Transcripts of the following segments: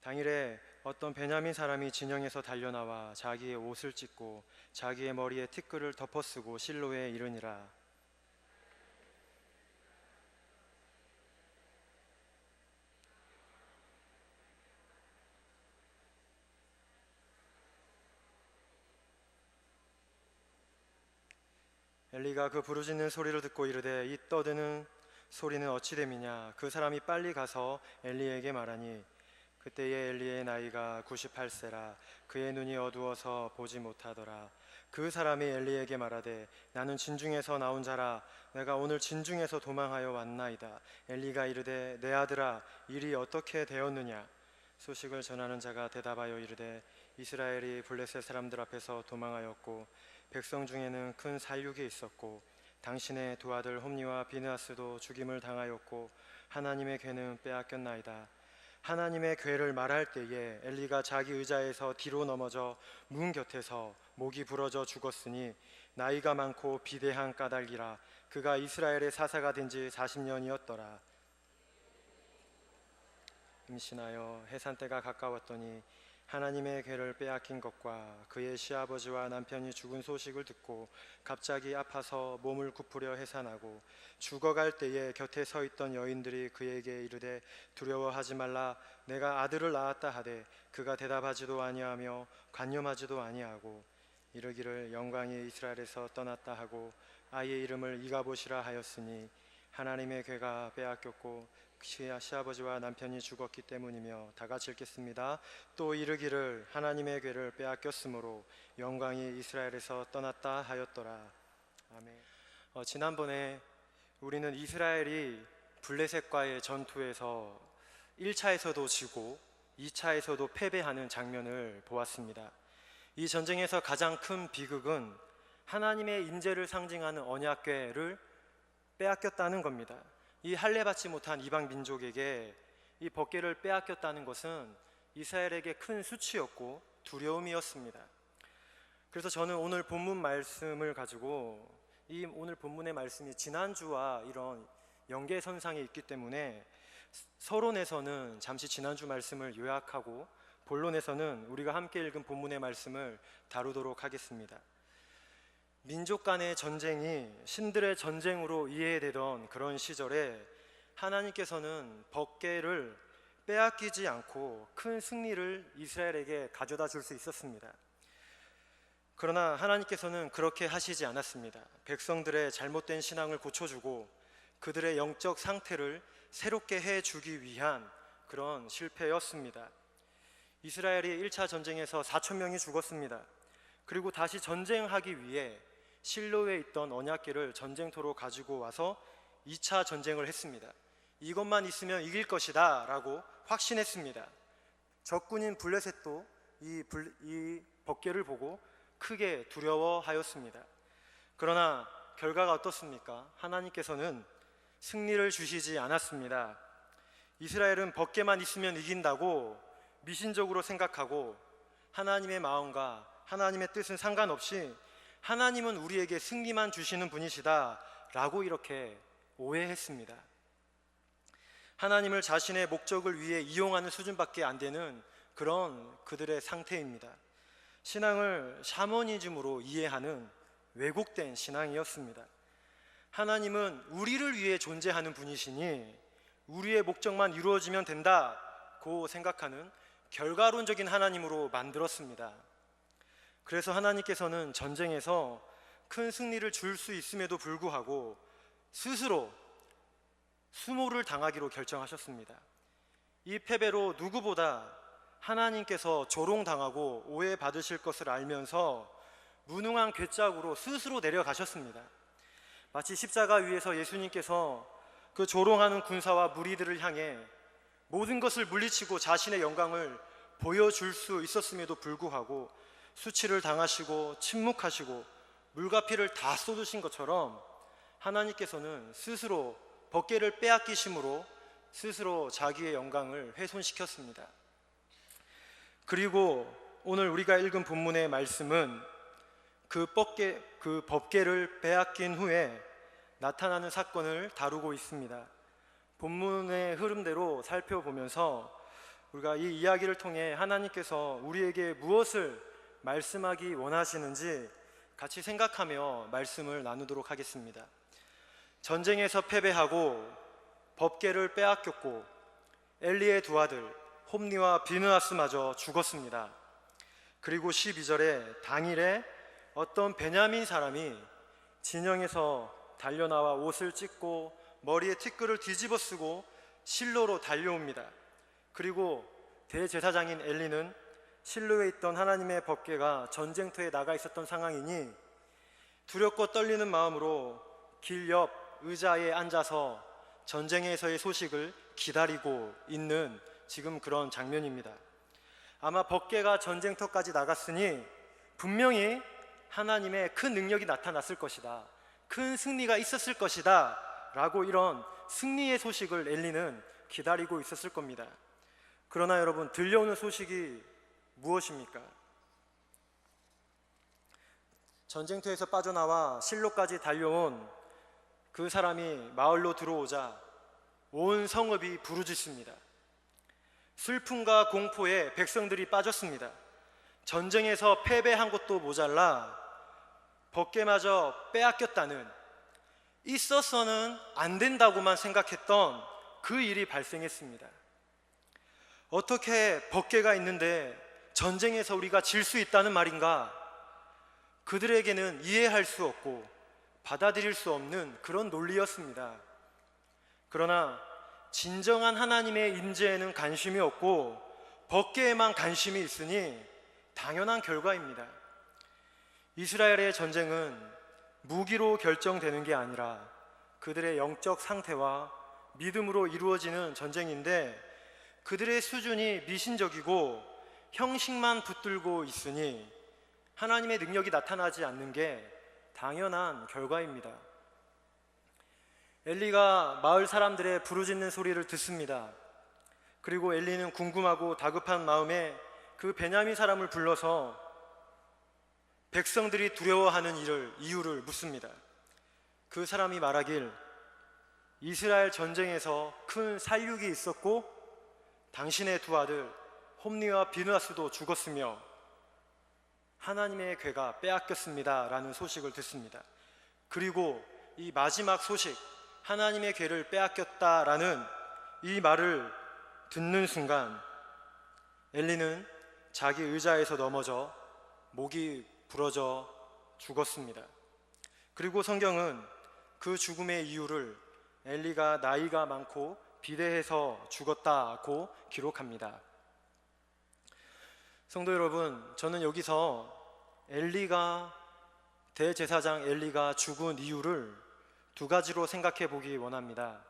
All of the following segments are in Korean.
당일에 어떤 베냐민 사람이 진영에서 달려나와 자기의 옷을 찢고 자기의 머리에 티끌을 덮어쓰고 실로에 이르니라. 엘리가 그 부르짖는 소리를 듣고 이르되 이 떠드는 소리는 어찌 됨이냐. 그 사람이 빨리 가서 엘리에게 말하니 그때에 엘리의 나이가 98세라. 그의 눈이 어두워서 보지 못하더라. 그 사람이 엘리에게 말하되 나는 진중에서 나온 자라. 내가 오늘 진중에서 도망하여 왔나이다. 엘리가 이르되 내 아들아, 일이 어떻게 되었느냐. 소식을 전하는 자가 대답하여 이르되 이스라엘이 블레셋 사람들 앞에서 도망하였고 백성 중에는 큰 살육이 있었고 당신의 두 아들 홈니와 비느하스도 죽임을 당하였고 하나님의 괴는 빼앗겼나이다. 하나님의 괴를 말할 때에 엘리가 자기 의자에서 뒤로 넘어져 문 곁에서 목이 부러져 죽었으니 나이가 많고 비대한 까닭이라. 그가 이스라엘의 사사가 된 지 40년이었더라. 임신하여 해산 때가 가까웠더니 하나님의 괴를 빼앗긴 것과 그의 시아버지와 남편이 죽은 소식을 듣고 갑자기 아파서 몸을 굽으려 해산하고 죽어갈 때에 곁에 서 있던 여인들이 그에게 이르되 두려워하지 말라. 내가 아들을 낳았다 하되 그가 대답하지도 아니하며 관념하지도 아니하고 이르기를 영광이 이스라엘에서 떠났다 하고 아이의 이름을 이가봇이라 하였으니 하나님의 괴가 빼앗겼고 시아버지와 남편이 죽었기 때문이며. 다 같이 읽겠습니다. 또 이르기를 하나님의 괴를 빼앗겼으므로 영광이 이스라엘에서 떠났다 하였더라. 아멘. 지난번에 우리는 이스라엘이 블레셋과의 전투에서 1차에서도 지고 2차에서도 패배하는 장면을 보았습니다. 이 전쟁에서 가장 큰 비극은 하나님의 인재를 상징하는 언약궤를 빼앗겼다는 겁니다. 이 할례받지 못한 이방 민족에게 이 법궤를 빼앗겼다는 것은 이스라엘에게 큰 수치였고 두려움이었습니다. 그래서 저는 오늘 본문 말씀을 가지고 이 오늘 본문의 말씀이 지난주와 이런 연계선상에 있기 때문에 서론에서는 잠시 지난주 말씀을 요약하고 본론에서는 우리가 함께 읽은 본문의 말씀을 다루도록 하겠습니다. 민족 간의 전쟁이 신들의 전쟁으로 이해되던 그런 시절에 하나님께서는 법궤를 빼앗기지 않고 큰 승리를 이스라엘에게 가져다 줄 수 있었습니다. 그러나 하나님께서는 그렇게 하시지 않았습니다. 백성들의 잘못된 신앙을 고쳐주고 그들의 영적 상태를 새롭게 해주기 위한 그런 실패였습니다. 이스라엘이 1차 전쟁에서 4,000명이 죽었습니다. 그리고 다시 전쟁하기 위해 실로에 있던 언약궤를 전쟁터로 가지고 와서 2차 전쟁을 했습니다. 이것만 있으면 이길 것이다 라고 확신했습니다. 적군인 블레셋도 이 법궤를 보고 크게 두려워하였습니다. 그러나 결과가 어떻습니까? 하나님께서는 승리를 주시지 않았습니다. 이스라엘은 법궤만 있으면 이긴다고 미신적으로 생각하고 하나님의 마음과 하나님의 뜻은 상관없이 하나님은 우리에게 승리만 주시는 분이시다 라고 이렇게 오해했습니다. 하나님을 자신의 목적을 위해 이용하는 수준밖에 안 되는 그런 그들의 상태입니다. 신앙을 샤머니즘으로 이해하는 왜곡된 신앙이었습니다. 하나님은 우리를 위해 존재하는 분이시니 우리의 목적만 이루어지면 된다고 생각하는 결과론적인 하나님으로 만들었습니다. 그래서 하나님께서는 전쟁에서 큰 승리를 줄 수 있음에도 불구하고 스스로 수모를 당하기로 결정하셨습니다. 이 패배로 누구보다 하나님께서 조롱당하고 오해받으실 것을 알면서 무능한 괴짝으로 스스로 내려가셨습니다. 마치 십자가 위에서 예수님께서 그 조롱하는 군사와 무리들을 향해 모든 것을 물리치고 자신의 영광을 보여줄 수 있었음에도 불구하고 수치를 당하시고 침묵하시고 물과 피를 다 쏟으신 것처럼 하나님께서는 스스로 법궤를 빼앗기심으로 스스로 자기의 영광을 훼손시켰습니다. 그리고 오늘 우리가 읽은 본문의 말씀은 그 법궤를 빼앗긴 후에 나타나는 사건을 다루고 있습니다. 본문의 흐름대로 살펴보면서 우리가 이 이야기를 통해 하나님께서 우리에게 무엇을 말씀하기 원하시는지 같이 생각하며 말씀을 나누도록 하겠습니다. 전쟁에서 패배하고 법궤를 빼앗겼고 엘리의 두 아들 홈니와 비느하스마저 죽었습니다. 그리고 12절에 당일에 어떤 베냐민 사람이 진영에서 달려나와 옷을 찢고 머리에 티끌을 뒤집어 쓰고 실로로 달려옵니다. 그리고 대제사장인 엘리는 실로에 있던 하나님의 법궤가 전쟁터에 나가 있었던 상황이니 두렵고 떨리는 마음으로 길 옆 의자에 앉아서 전쟁에서의 소식을 기다리고 있는 지금 그런 장면입니다. 아마 법궤가 전쟁터까지 나갔으니 분명히 하나님의 큰 능력이 나타났을 것이다, 큰 승리가 있었을 것이다 라고 이런 승리의 소식을 엘리는 기다리고 있었을 겁니다. 그러나 여러분, 들려오는 소식이 무엇입니까? 전쟁터에서 빠져나와 실로까지 달려온 그 사람이 마을로 들어오자 온 성읍이 부르짖습니다. 슬픔과 공포에 백성들이 빠졌습니다. 전쟁에서 패배한 것도 모자라 법궤마저 빼앗겼다는, 있어서는 안 된다고만 생각했던 그 일이 발생했습니다. 어떻게 법궤가 있는데 전쟁에서 우리가 질 수 있다는 말인가? 그들에게는 이해할 수 없고 받아들일 수 없는 그런 논리였습니다. 그러나 진정한 하나님의 임재에는 관심이 없고 법궤에만 관심이 있으니 당연한 결과입니다. 이스라엘의 전쟁은 무기로 결정되는 게 아니라 그들의 영적 상태와 믿음으로 이루어지는 전쟁인데, 그들의 수준이 미신적이고 형식만 붙들고 있으니 하나님의 능력이 나타나지 않는 게 당연한 결과입니다. 엘리가 마을 사람들의 부르짖는 소리를 듣습니다. 그리고 엘리는 궁금하고 다급한 마음에 그 베냐민 사람을 불러서 백성들이 두려워하는 이유를 묻습니다. 그 사람이 말하길, 이스라엘 전쟁에서 큰 살육이 있었고 당신의 두 아들 홈니와 비느하스도 죽었으며 하나님의 궤가 빼앗겼습니다 라는 소식을 듣습니다. 그리고 이 마지막 소식, 하나님의 궤를 빼앗겼다라는 이 말을 듣는 순간 엘리는 자기 의자에서 넘어져 목이 부러져 죽었습니다. 그리고 성경은 그 죽음의 이유를 엘리가 나이가 많고 비대해서 죽었다고 기록합니다. 성도 여러분, 저는 여기서 대제사장 엘리가 죽은 이유를 두 가지로 생각해 보기 원합니다.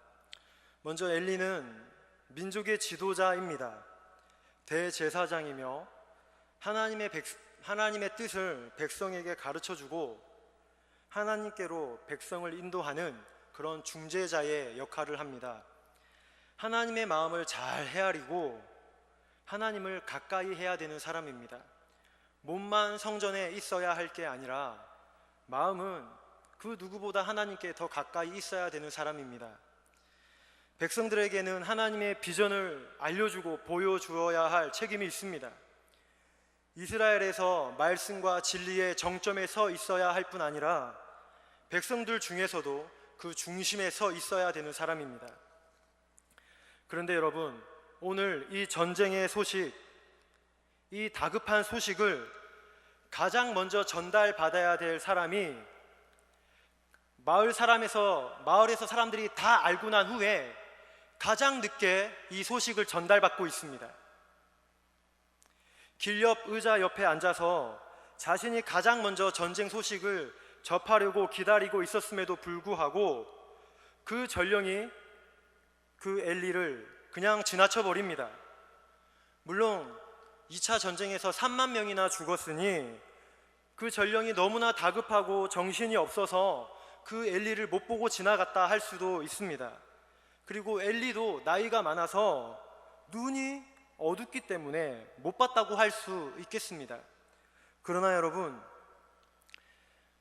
먼저 엘리는 민족의 지도자입니다. 대제사장이며 하나님의 뜻을 백성에게 가르쳐주고 하나님께로 백성을 인도하는 그런 중재자의 역할을 합니다. 하나님의 마음을 잘 헤아리고 하나님을 가까이 해야 되는 사람입니다. 몸만 성전에 있어야 할 게 아니라 마음은 그 누구보다 하나님께 더 가까이 있어야 되는 사람입니다. 백성들에게는 하나님의 비전을 알려주고 보여주어야 할 책임이 있습니다. 이스라엘에서 말씀과 진리의 정점에 서 있어야 할 뿐 아니라 백성들 중에서도 그 중심에 서 있어야 되는 사람입니다. 그런데 여러분, 오늘 이 전쟁의 소식, 이 다급한 소식을 가장 먼저 전달받아야 될 사람이 마을에서 사람들이 다 알고 난 후에 가장 늦게 이 소식을 전달받고 있습니다. 길 옆 의자 옆에 앉아서 자신이 가장 먼저 전쟁 소식을 접하려고 기다리고 있었음에도 불구하고 그 전령이 그 엘리를 그냥 지나쳐 버립니다. 물론 2차 전쟁에서 3만 명이나 죽었으니 그 전령이 너무나 다급하고 정신이 없어서 그 엘리를 못 보고 지나갔다 할 수도 있습니다. 그리고 엘리도 나이가 많아서 눈이 어둡기 때문에 못 봤다고 할 수 있겠습니다. 그러나 여러분,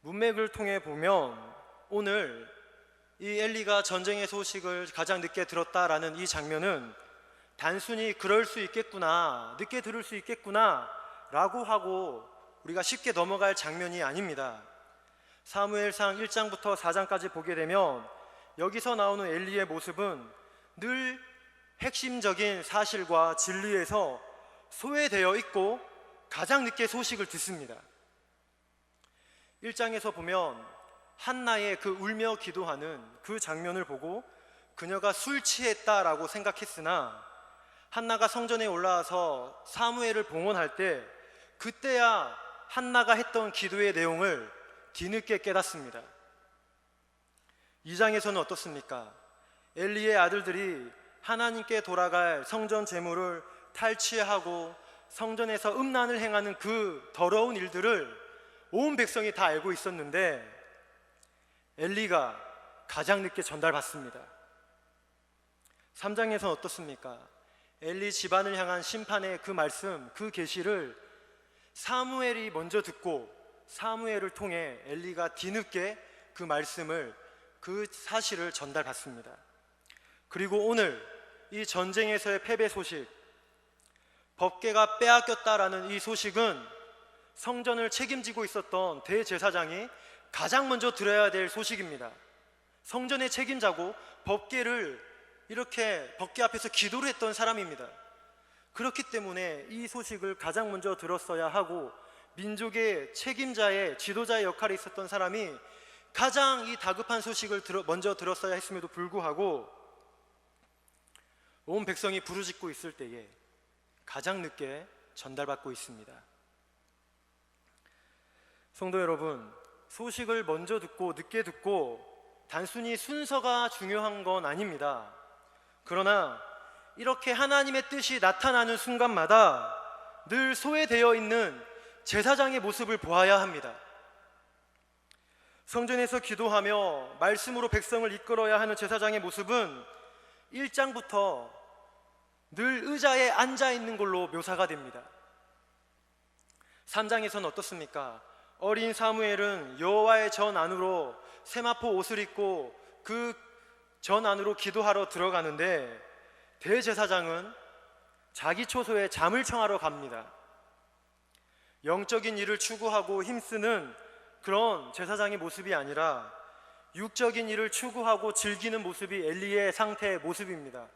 문맥을 통해 보면 오늘 이 엘리가 전쟁의 소식을 가장 늦게 들었다라는 이 장면은 단순히 그럴 수 있겠구나, 늦게 들을 수 있겠구나 라고 하고 우리가 쉽게 넘어갈 장면이 아닙니다. 사무엘상 1장부터 4장까지 보게 되면 여기서 나오는 엘리의 모습은 늘 핵심적인 사실과 진리에서 소외되어 있고 가장 늦게 소식을 듣습니다. 1장에서 보면 한나의 그 울며 기도하는 그 장면을 보고 그녀가 술 취했다라고 생각했으나 한나가 성전에 올라와서 사무엘을 봉헌할 때 그때야 한나가 했던 기도의 내용을 뒤늦게 깨닫습니다. 2장에서는 어떻습니까? 엘리의 아들들이 하나님께 돌아갈 성전 제물을 탈취하고 성전에서 음란을 행하는 그 더러운 일들을 온 백성이 다 알고 있었는데 엘리가 가장 늦게 전달받습니다. 3장에서는 어떻습니까? 엘리 집안을 향한 심판의 그 말씀, 그 계시를 사무엘이 먼저 듣고 사무엘을 통해 엘리가 뒤늦게 그 말씀을, 그 사실을 전달받습니다. 그리고 오늘 이 전쟁에서의 패배 소식, 법궤가 빼앗겼다라는 이 소식은 성전을 책임지고 있었던 대제사장이 가장 먼저 들어야 될 소식입니다. 성전의 책임자고 법궤를 이렇게 법궤 앞에서 기도를 했던 사람입니다. 그렇기 때문에 이 소식을 가장 먼저 들었어야 하고 민족의 책임자의 지도자의 역할에 있었던 사람이 가장 이 다급한 소식을 먼저 들었어야 했음에도 불구하고 온 백성이 부르짖고 있을 때에 가장 늦게 전달받고 있습니다. 성도 여러분, 소식을 먼저 듣고 늦게 듣고 단순히 순서가 중요한 건 아닙니다. 그러나 이렇게 하나님의 뜻이 나타나는 순간마다 늘 소외되어 있는 제사장의 모습을 보아야 합니다. 성전에서 기도하며 말씀으로 백성을 이끌어야 하는 제사장의 모습은 1장부터 늘 의자에 앉아 있는 걸로 묘사가 됩니다. 3장에서는 어떻습니까? 어린 사무엘은 여호와의 전 안으로 세마포 옷을 입고 그 전 안으로 기도하러 들어가는데 대제사장은 자기 초소에 잠을 청하러 갑니다. 영적인 일을 추구하고 힘쓰는 그런 제사장의 모습이 아니라 육적인 일을 추구하고 즐기는 모습이 엘리의 상태의 모습입니다.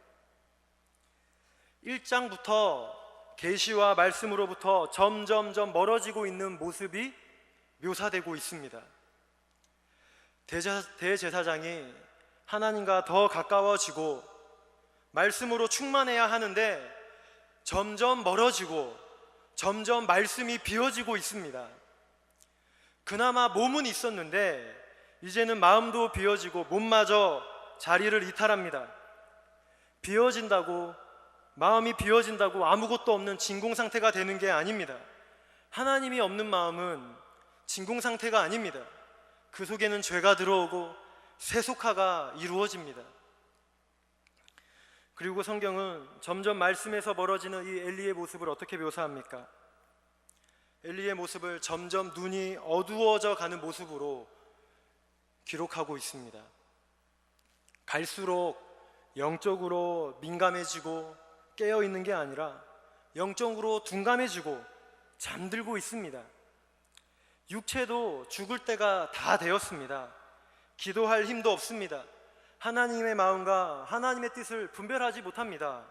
1장부터 계시와 말씀으로부터 점점점 멀어지고 있는 모습이 묘사되고 있습니다. 대제사장이 하나님과 더 가까워지고 말씀으로 충만해야 하는데 점점 멀어지고 점점 말씀이 비어지고 있습니다. 그나마 몸은 있었는데 이제는 마음도 비어지고 몸마저 자리를 이탈합니다. 비어진다고, 마음이 비어진다고 아무것도 없는 진공 상태가 되는 게 아닙니다. 하나님이 없는 마음은 진공 상태가 아닙니다. 그 속에는 죄가 들어오고 세속화가 이루어집니다. 그리고 성경은 점점 말씀에서 멀어지는 이 엘리의 모습을 어떻게 묘사합니까? 엘리의 모습을 점점 눈이 어두워져 가는 모습으로 기록하고 있습니다. 갈수록 영적으로 민감해지고 깨어있는 게 아니라 영적으로 둔감해지고 잠들고 있습니다. 육체도 죽을 때가 다 되었습니다. 기도할 힘도 없습니다. 하나님의 마음과 하나님의 뜻을 분별하지 못합니다.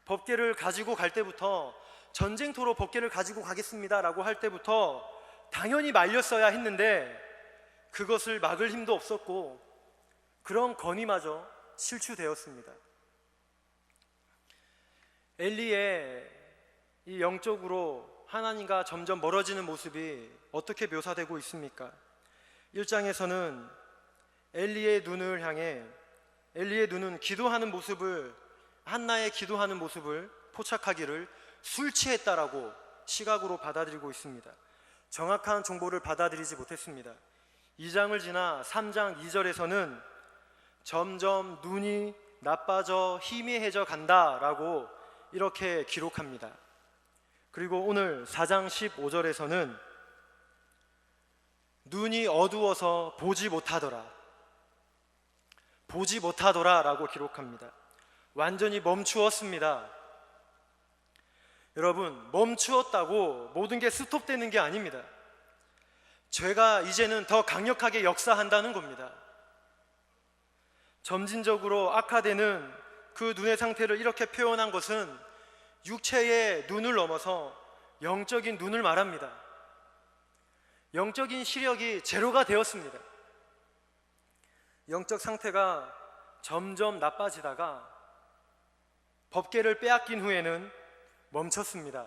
법궤를 가지고 갈 때부터 전쟁터로 법궤를 가지고 가겠습니다 라고 할 때부터 당연히 말렸어야 했는데 그것을 막을 힘도 없었고 그런 건의마저 실추되었습니다. 엘리의 이 영적으로 하나님과 점점 멀어지는 모습이 어떻게 묘사되고 있습니까? 1장에서는 엘리의 눈을 향해, 엘리의 눈은 기도하는 모습을, 한나의 기도하는 모습을 포착하기를 술 취했다라고 시각으로 받아들이고 있습니다. 정확한 정보를 받아들이지 못했습니다. 2장을 지나 3장 2절에서는 점점 눈이 나빠져 희미해져 간다라고 이렇게 기록합니다. 그리고 오늘 4장 15절에서는 눈이 어두워서 보지 못하더라 라고 기록합니다. 완전히 멈추었습니다. 여러분, 멈추었다고 모든 게 스톱되는 게 아닙니다. 죄가 이제는 더 강력하게 역사한다는 겁니다. 점진적으로 악화되는 그 눈의 상태를 이렇게 표현한 것은 육체의 눈을 넘어서 영적인 눈을 말합니다. 영적인 시력이 제로가 되었습니다. 영적 상태가 점점 나빠지다가 법궤를 빼앗긴 후에는 멈췄습니다.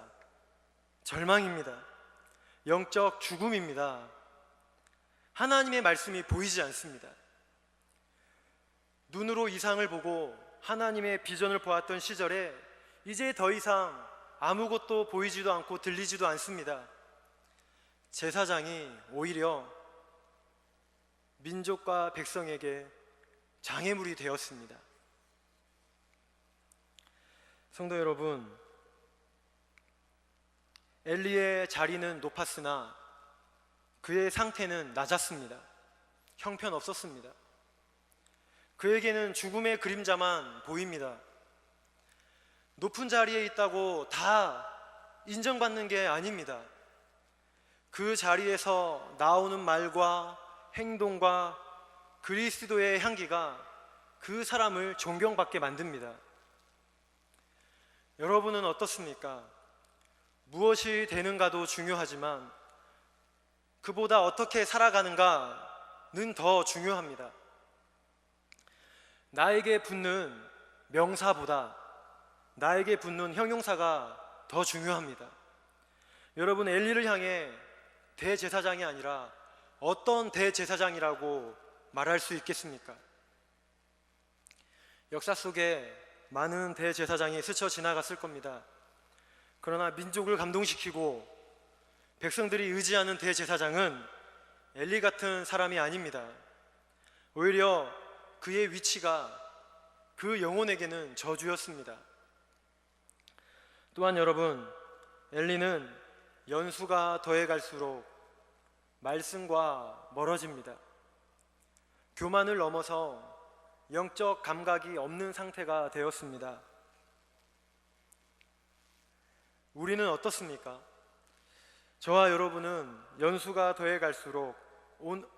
절망입니다. 영적 죽음입니다. 하나님의 말씀이 보이지 않습니다. 눈으로 이상을 보고 하나님의 비전을 보았던 시절에 이제 더 이상 아무것도 보이지도 않고 들리지도 않습니다. 제사장이 오히려 민족과 백성에게 장애물이 되었습니다. 성도 여러분, 엘리의 자리는 높았으나 그의 상태는 낮았습니다. 형편없었습니다. 그에게는 죽음의 그림자만 보입니다. 높은 자리에 있다고 다 인정받는 게 아닙니다. 그 자리에서 나오는 말과 행동과 그리스도의 향기가 그 사람을 존경받게 만듭니다. 여러분은 어떻습니까? 무엇이 되는가도 중요하지만 그보다 어떻게 살아가는가는 더 중요합니다. 나에게 붙는 명사보다 나에게 붙는 형용사가 더 중요합니다. 여러분, 엘리를 향해 대제사장이 아니라 어떤 대제사장이라고 말할 수 있겠습니까? 역사 속에 많은 대제사장이 스쳐 지나갔을 겁니다. 그러나 민족을 감동시키고 백성들이 의지하는 대제사장은 엘리 같은 사람이 아닙니다. 오히려 그의 위치가 그 영혼에게는 저주였습니다. 또한 여러분, 엘리는 연수가 더해갈수록 말씀과 멀어집니다. 교만을 넘어서 영적 감각이 없는 상태가 되었습니다. 우리는 어떻습니까? 저와 여러분은 연수가 더해갈수록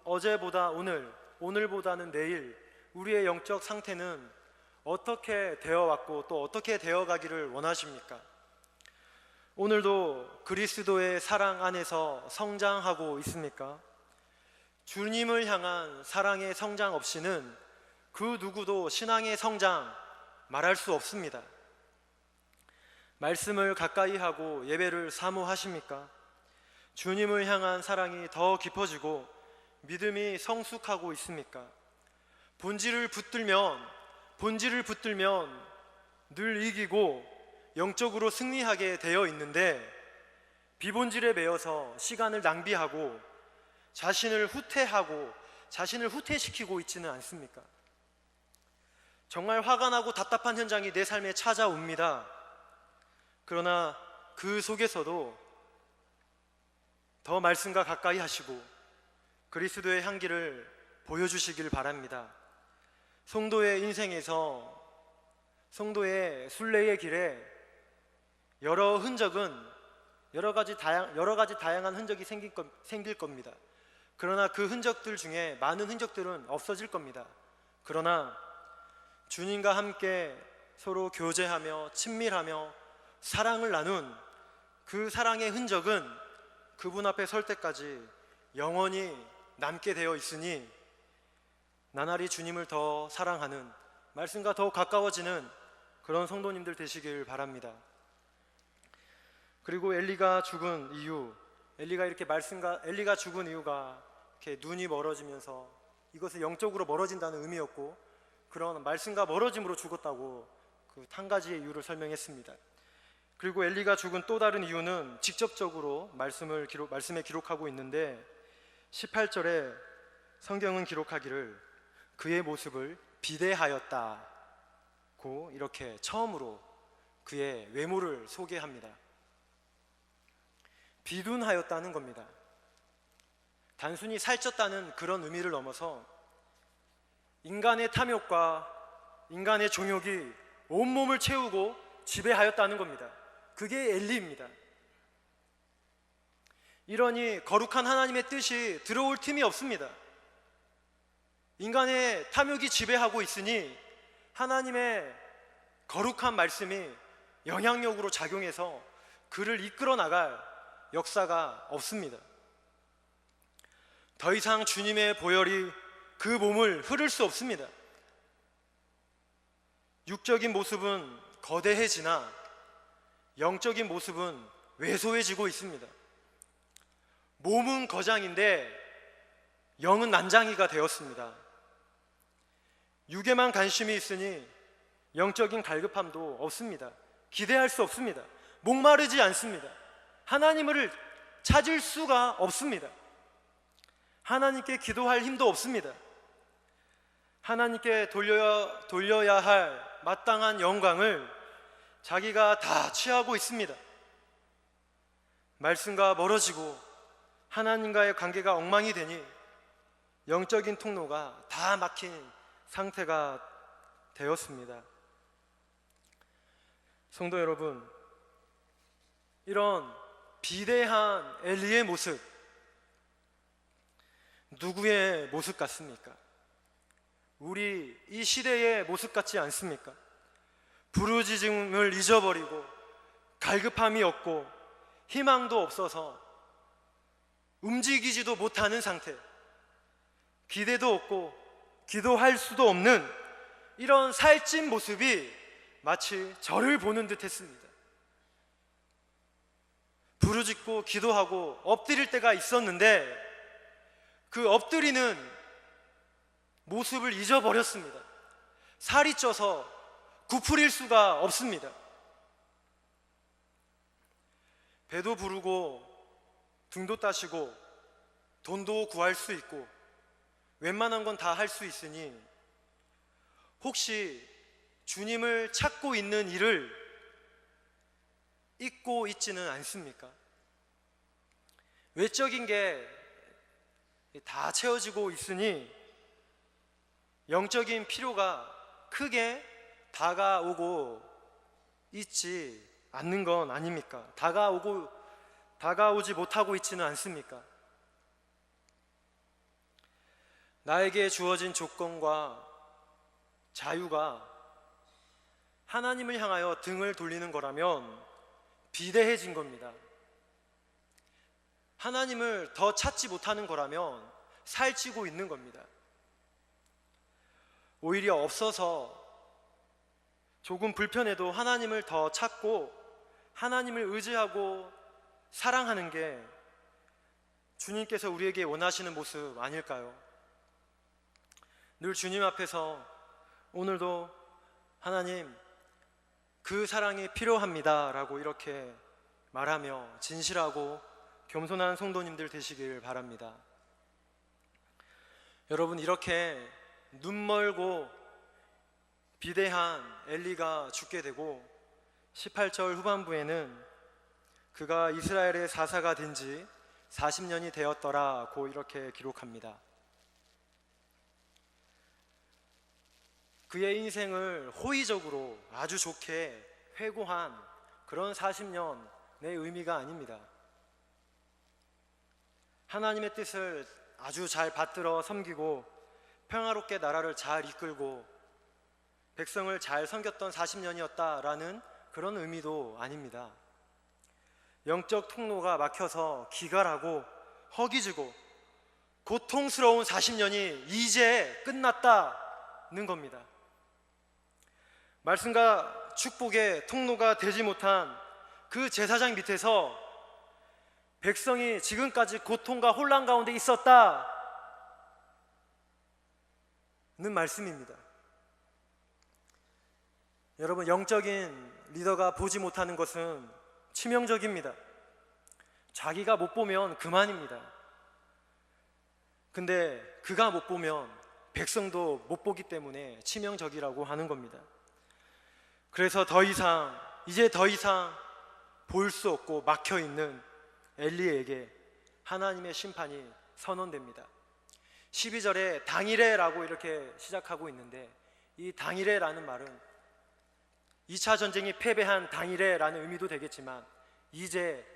어제보다 오늘, 오늘보다는 내일 우리의 영적 상태는 어떻게 되어왔고 또 어떻게 되어가기를 원하십니까? 오늘도 그리스도의 사랑 안에서 성장하고 있습니까? 주님을 향한 사랑의 성장 없이는 그 누구도 신앙의 성장 말할 수 없습니다. 말씀을 가까이 하고 예배를 사모하십니까? 주님을 향한 사랑이 더 깊어지고 믿음이 성숙하고 있습니까? 본질을 붙들면 늘 이기고 영적으로 승리하게 되어 있는데 비본질에 매여서 시간을 낭비하고 자신을 후퇴시키고 있지는 않습니까? 정말 화가 나고 답답한 현장이 내 삶에 찾아옵니다. 그러나 그 속에서도 더 말씀과 가까이 하시고 그리스도의 향기를 보여주시길 바랍니다. 성도의 인생에서, 성도의 순례의 길에 여러 가지 다양한 흔적이 생길 겁니다. 그러나 그 흔적들 중에 많은 흔적들은 없어질 겁니다. 그러나 주님과 함께 서로 교제하며 친밀하며 사랑을 나눈 그 사랑의 흔적은 그분 앞에 설 때까지 영원히 남게 되어 있으니 나날이 주님을 더 사랑하는, 말씀과 더욱 가까워지는 그런 성도님들 되시길 바랍니다. 그리고 엘리가 죽은 이유가 이렇게 눈이 멀어지면서 이것은 영적으로 멀어진다는 의미였고, 그런 말씀과 멀어짐으로 죽었다고 그 한 가지의 이유를 설명했습니다. 그리고 엘리가 죽은 또 다른 이유는 직접적으로 말씀에 기록하고 있는데 18절에 성경은 기록하기를 그의 모습을 비대하였다고 이렇게 처음으로 그의 외모를 소개합니다. 비둔하였다는 겁니다. 단순히 살쪘다는 그런 의미를 넘어서 인간의 탐욕과 인간의 정욕이 온몸을 채우고 지배하였다는 겁니다. 그게 엘리입니다. 이러니 거룩한 하나님의 뜻이 들어올 틈이 없습니다. 인간의 탐욕이 지배하고 있으니 하나님의 거룩한 말씀이 영향력으로 작용해서 그를 이끌어 나갈 역사가 없습니다. 더 이상 주님의 보혈이 그 몸을 흐를 수 없습니다. 육적인 모습은 거대해지나 영적인 모습은 왜소해지고 있습니다. 몸은 거장인데 영은 난장이가 되었습니다. 육에만 관심이 있으니 영적인 갈급함도 없습니다. 기대할 수 없습니다. 목마르지 않습니다. 하나님을 찾을 수가 없습니다. 하나님께 기도할 힘도 없습니다. 하나님께 돌려야 할 마땅한 영광을 자기가 다 취하고 있습니다. 말씀과 멀어지고 하나님과의 관계가 엉망이 되니 영적인 통로가 다 막힌 상태가 되었습니다. 성도 여러분, 이런 비대한 엘리의 모습, 누구의 모습 같습니까? 우리 이 시대의 모습 같지 않습니까? 부르짖음을 잊어버리고 갈급함이 없고 희망도 없어서 움직이지도 못하는 상태, 기대도 없고 기도할 수도 없는 이런 살찐 모습이 마치 저를 보는 듯 했습니다. 부르짖고 기도하고 엎드릴 때가 있었는데 그 엎드리는 모습을 잊어버렸습니다. 살이 쪄서 구부릴 수가 없습니다. 배도 부르고 등도 따시고 돈도 구할 수 있고 웬만한 건 다 할 수 있으니 혹시 주님을 찾고 있는 일을 잊고 있지는 않습니까? 외적인 게 다 채워지고 있으니 영적인 필요가 크게 다가오고 있지 않는 건 아닙니까? 다가오지 못하고 있지는 않습니까? 나에게 주어진 조건과 자유가 하나님을 향하여 등을 돌리는 거라면 비대해진 겁니다. 하나님을 더 찾지 못하는 거라면 살찌고 있는 겁니다. 오히려 없어서 조금 불편해도 하나님을 더 찾고 하나님을 의지하고 사랑하는 게 주님께서 우리에게 원하시는 모습 아닐까요? 늘 주님 앞에서 오늘도 하나님 그 사랑이 필요합니다 라고 이렇게 말하며 진실하고 겸손한 성도님들 되시길 바랍니다. 여러분, 이렇게 눈멀고 비대한 엘리가 죽게 되고 18절 후반부에는 그가 이스라엘의 사사가 된 지 40년이 되었더라고 이렇게 기록합니다. 그의 인생을 호의적으로 아주 좋게 회고한 그런 40년의 의미가 아닙니다. 하나님의 뜻을 아주 잘 받들어 섬기고 평화롭게 나라를 잘 이끌고 백성을 잘 섬겼던 40년이었다라는 그런 의미도 아닙니다. 영적 통로가 막혀서 기갈하고 허기지고 고통스러운 40년이 이제 끝났다는 겁니다. 말씀과 축복의 통로가 되지 못한 그 제사장 밑에서 백성이 지금까지 고통과 혼란 가운데 있었다는 말씀입니다. 여러분, 영적인 리더가 보지 못하는 것은 치명적입니다. 자기가 못 보면 그만입니다. 근데 그가 못 보면 백성도 못 보기 때문에 치명적이라고 하는 겁니다. 그래서 이제 더 이상 볼 수 없고 막혀있는 엘리에게 하나님의 심판이 선언됩니다. 12절에 당일에라고 이렇게 시작하고 있는데 이 당일에라는 말은 2차 전쟁이 패배한 당일에라는 의미도 되겠지만 이제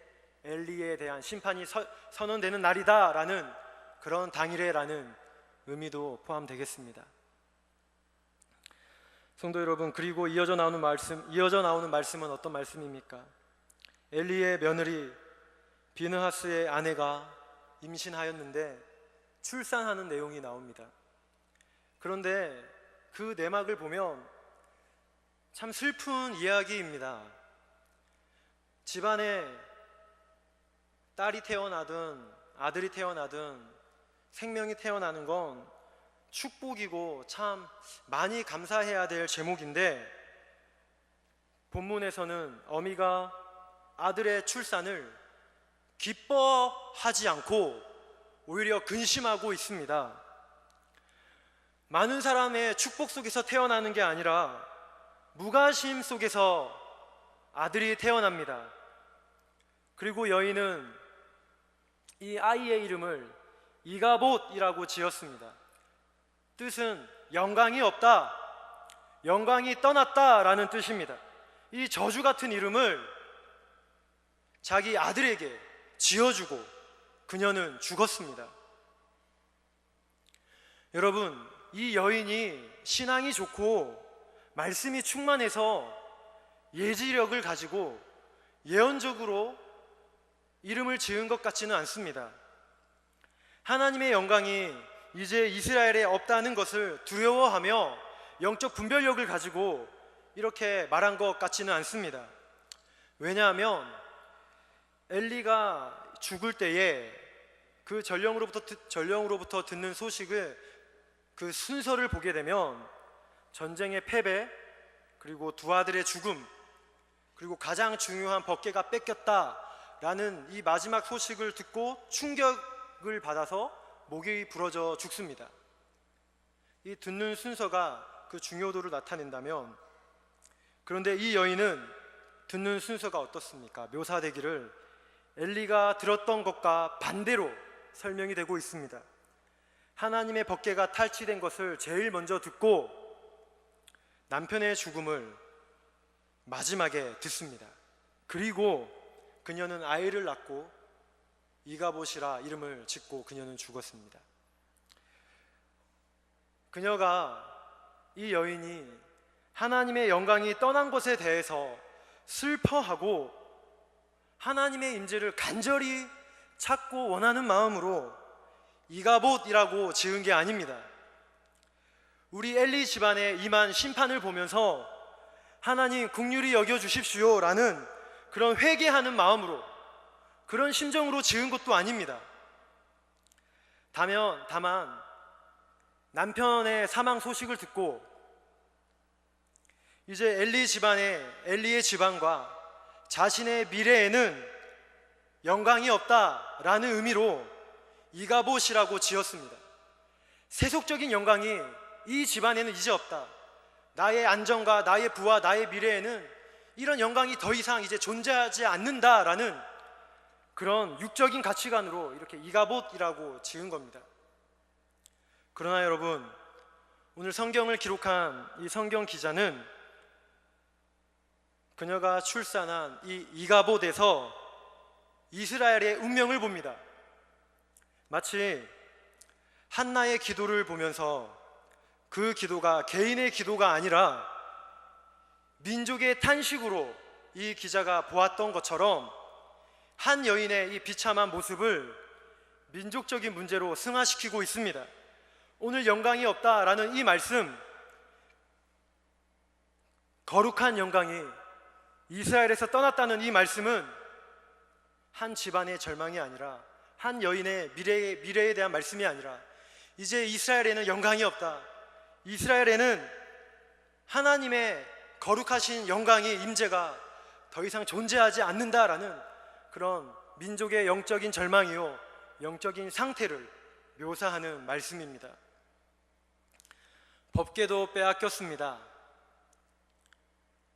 엘리에 대한 심판이 선언되는 날이다라는 그런 당일에라는 의미도 포함되겠습니다. 성도 여러분, 그리고 이어져 나오는 말씀은 어떤 말씀입니까? 엘리의 며느리 비느하스의 아내가 임신하였는데 출산하는 내용이 나옵니다. 그런데 그 내막을 보면 참 슬픈 이야기입니다. 집안에 딸이 태어나든 아들이 태어나든 생명이 태어나는 건 축복이고 참 많이 감사해야 될 제목인데, 본문에서는 어미가 아들의 출산을 기뻐하지 않고 오히려 근심하고 있습니다. 많은 사람의 축복 속에서 태어나는 게 아니라 무관심 속에서 아들이 태어납니다. 그리고 여인은 이 아이의 이름을 이가봇이라고 지었습니다. 뜻은 영광이 없다, 영광이 떠났다라는 뜻입니다. 이 저주 같은 이름을 자기 아들에게 지어주고 그녀는 죽었습니다. 여러분, 이 여인이 신앙이 좋고 말씀이 충만해서 예지력을 가지고 예언적으로 이름을 지은 것 같지는 않습니다. 하나님의 영광이 이제 이스라엘에 없다는 것을 두려워하며 영적 분별력을 가지고 이렇게 말한 것 같지는 않습니다. 왜냐하면 엘리가 죽을 때에 그 전령으로부터 듣는 소식을, 그 순서를 보게 되면 전쟁의 패배, 그리고 두 아들의 죽음, 그리고 가장 중요한 법궤가 뺏겼다라는 이 마지막 소식을 듣고 충격을 받아서 목이 부러져 죽습니다. 이 듣는 순서가 그 중요도를 나타낸다면, 그런데 이 여인은 듣는 순서가 어떻습니까? 묘사되기를 엘리가 들었던 것과 반대로 설명이 되고 있습니다. 하나님의 법궤가 탈취된 것을 제일 먼저 듣고 남편의 죽음을 마지막에 듣습니다. 그리고 그녀는 아이를 낳고 이가봇이라 이름을 짓고 그녀는 죽었습니다. 이 여인이 하나님의 영광이 떠난 것에 대해서 슬퍼하고 하나님의 임재를 간절히 찾고 원하는 마음으로 이가봇이라고 지은 게 아닙니다. 우리 엘리 집안에 임한 심판을 보면서 하나님 긍휼히 여겨주십시오 라는 그런 회개하는 마음으로, 그런 심정으로 지은 것도 아닙니다. 다만 남편의 사망 소식을 듣고 이제 엘리의 집안과 자신의 미래에는 영광이 없다라는 의미로 이가봇이라고 지었습니다. 세속적인 영광이 이 집안에는 이제 없다. 나의 안정과 나의 부와 나의 미래에는 이런 영광이 더 이상 이제 존재하지 않는다라는 그런 육적인 가치관으로 이렇게 이가봇이라고 지은 겁니다. 그러나 여러분, 오늘 성경을 기록한 이 성경 기자는 그녀가 출산한 이 이가봇에서 이스라엘의 운명을 봅니다. 마치 한나의 기도를 보면서 그 기도가 개인의 기도가 아니라 민족의 탄식으로 이 기자가 보았던 것처럼 한 여인의 이 비참한 모습을 민족적인 문제로 승화시키고 있습니다. 오늘 영광이 없다라는 이 말씀, 거룩한 영광이 이스라엘에서 떠났다는 이 말씀은 한 집안의 절망이 아니라, 한 여인의 미래에 대한 말씀이 아니라, 이제 이스라엘에는 영광이 없다, 이스라엘에는 하나님의 거룩하신 영광이, 임재가 더 이상 존재하지 않는다라는 그런 민족의 영적인 절망이요, 영적인 상태를 묘사하는 말씀입니다. 법궤도 빼앗겼습니다.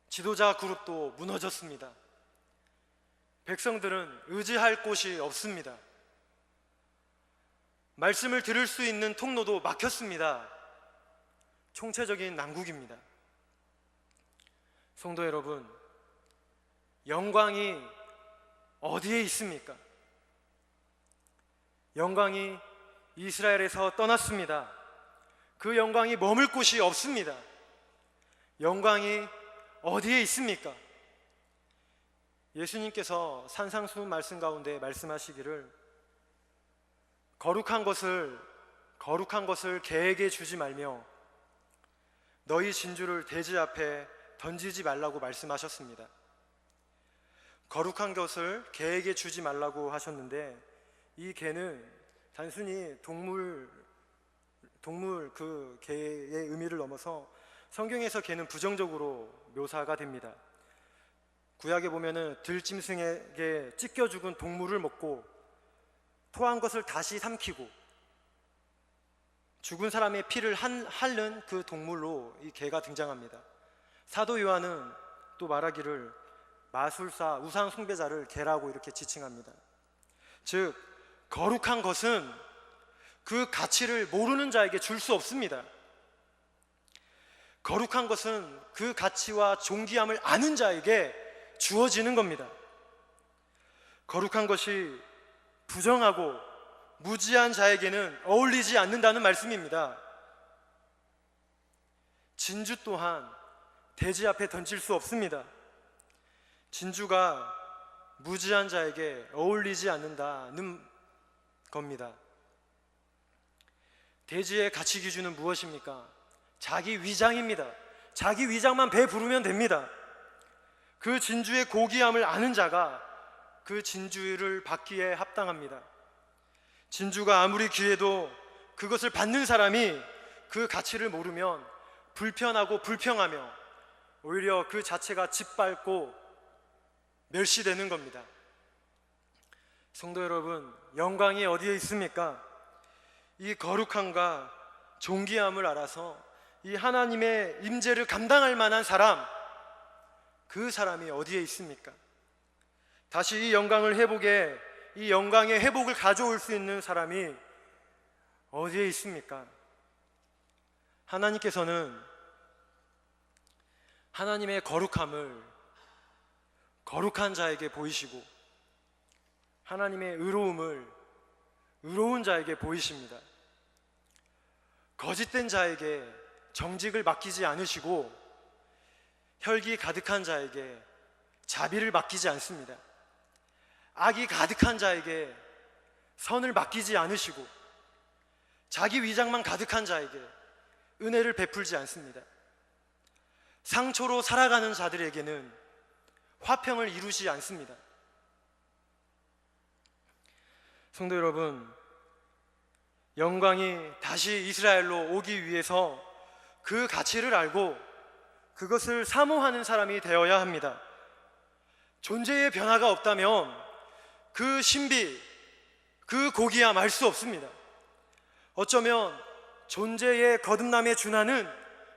지도자 그룹도 무너졌습니다. 백성들은 의지할 곳이 없습니다. 말씀을 들을 수 있는 통로도 막혔습니다. 총체적인 난국입니다. 성도 여러분, 영광이 어디에 있습니까? 영광이 이스라엘에서 떠났습니다. 그 영광이 머물 곳이 없습니다. 영광이 어디에 있습니까? 예수님께서 산상수훈 말씀 가운데 말씀하시기를 거룩한 것을 개에게 주지 말며 너희 진주를 돼지 앞에 던지지 말라고 말씀하셨습니다. 거룩한 것을 개에게 주지 말라고 하셨는데, 이 개는 단순히 동물 그 개의 의미를 넘어서 성경에서 개는 부정적으로 묘사가 됩니다. 구약에 보면은 들짐승에게 찢겨 죽은 동물을 먹고 토한 것을 다시 삼키고 죽은 사람의 피를 핥는 그 동물로 이 개가 등장합니다. 사도 요한은 또 말하기를 마술사, 우상 숭배자를 개라고 이렇게 지칭합니다. 즉, 거룩한 것은 그 가치를 모르는 자에게 줄 수 없습니다. 거룩한 것은 그 가치와 존귀함을 아는 자에게 주어지는 겁니다. 거룩한 것이 부정하고 무지한 자에게는 어울리지 않는다는 말씀입니다. 진주 또한 돼지 앞에 던질 수 없습니다. 진주가 무지한 자에게 어울리지 않는다는 겁니다. 돼지의 가치 기준은 무엇입니까? 자기 위장입니다. 자기 위장만 배부르면 됩니다. 그 진주의 고귀함을 아는 자가 그 진주를 받기에 합당합니다. 진주가 아무리 귀해도 그것을 받는 사람이 그 가치를 모르면 불편하고 불평하며 오히려 그 자체가 짓밟고 멸시되는 겁니다. 성도 여러분, 영광이 어디에 있습니까? 이 거룩함과 존귀함을 알아서 이 하나님의 임재를 감당할 만한 사람, 그 사람이 어디에 있습니까? 다시 이 영광을 회복해, 이 영광의 회복을 가져올 수 있는 사람이 어디에 있습니까? 하나님께서는 하나님의 거룩함을 거룩한 자에게 보이시고 하나님의 의로움을 의로운 자에게 보이십니다. 거짓된 자에게 정직을 맡기지 않으시고 혈기 가득한 자에게 자비를 맡기지 않습니다. 악이 가득한 자에게 선을 맡기지 않으시고 자기 위장만 가득한 자에게 은혜를 베풀지 않습니다. 상처로 살아가는 자들에게는 화평을 이루지 않습니다. 성도 여러분, 영광이 다시 이스라엘로 오기 위해서 그 가치를 알고 그것을 사모하는 사람이 되어야 합니다. 존재의 변화가 없다면 그 신비, 그 고귀함 알 수 없습니다. 어쩌면 존재의 거듭남에 준하는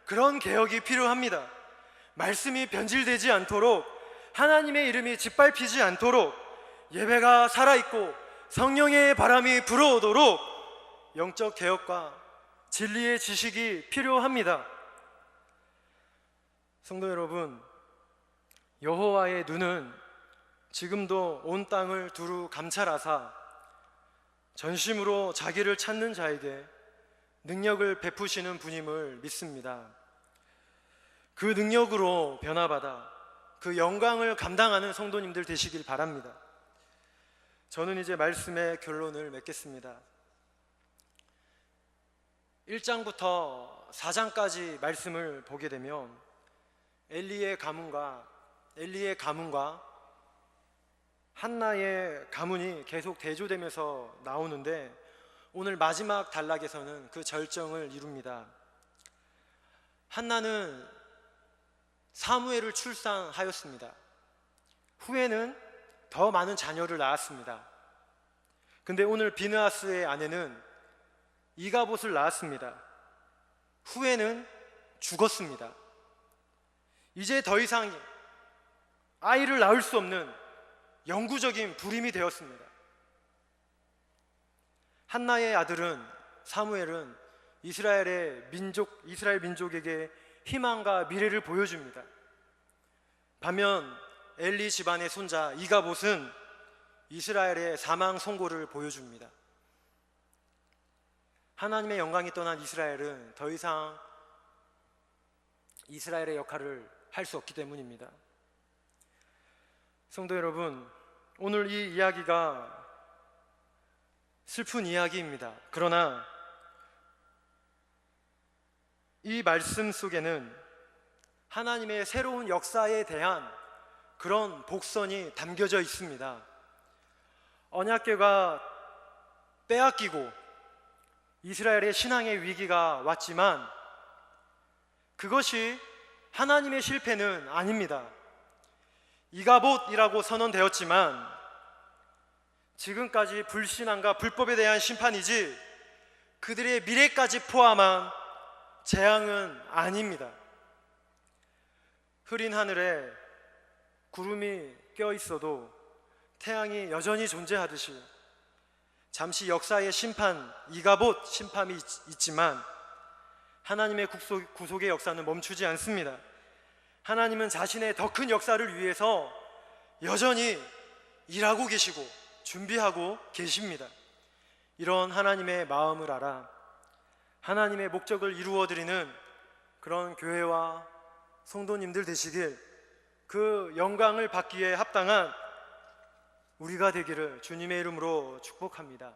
그런 개혁이 필요합니다. 말씀이 변질되지 않도록, 하나님의 이름이 짓밟히지 않도록, 예배가 살아있고 성령의 바람이 불어오도록 영적 개혁과 진리의 지식이 필요합니다. 성도 여러분, 여호와의 눈은 지금도 온 땅을 두루 감찰하사 전심으로 자기를 찾는 자에게 능력을 베푸시는 분임을 믿습니다. 그 능력으로 변화받아 그 영광을 감당하는 성도님들 되시길 바랍니다. 저는 이제 말씀의 결론을 맺겠습니다. 1장부터 4장까지 말씀을 보게 되면 엘리의 가문과 한나의 가문이 계속 대조되면서 나오는데, 오늘 마지막 단락에서는 그 절정을 이룹니다. 한나는 사무엘을 출산하였습니다. 후에는 더 많은 자녀를 낳았습니다. 근데 오늘 비느하스의 아내는 이가봇을 낳았습니다. 후에는 죽었습니다. 이제 더 이상 아이를 낳을 수 없는 영구적인 불임이 되었습니다. 한나의 아들은 사무엘은 이스라엘 민족에게 희망과 미래를 보여줍니다. 반면 엘리 집안의 손자 이가봇은 이스라엘의 사망 선고를 보여줍니다. 하나님의 영광이 떠난 이스라엘은 더 이상 이스라엘의 역할을 할 수 없기 때문입니다. 성도 여러분, 오늘 이 이야기가 슬픈 이야기입니다. 그러나 이 말씀 속에는 하나님의 새로운 역사에 대한 그런 복선이 담겨져 있습니다. 언약궤가 빼앗기고 이스라엘의 신앙의 위기가 왔지만 그것이 하나님의 실패는 아닙니다. 이가봇이라고 선언되었지만 지금까지 불신앙과 불법에 대한 심판이지 그들의 미래까지 포함한 재앙은 아닙니다. 흐린 하늘에 구름이 껴 있어도 태양이 여전히 존재하듯이 잠시 역사의 심판, 이가봇 심판이 있지만 하나님의 구속의 역사는 멈추지 않습니다. 하나님은 자신의 더 큰 역사를 위해서 여전히 일하고 계시고 준비하고 계십니다. 이런 하나님의 마음을 알아 하나님의 목적을 이루어드리는 그런 교회와 성도님들 되시길, 그 영광을 받기에 합당한 우리가 되기를 주님의 이름으로 축복합니다.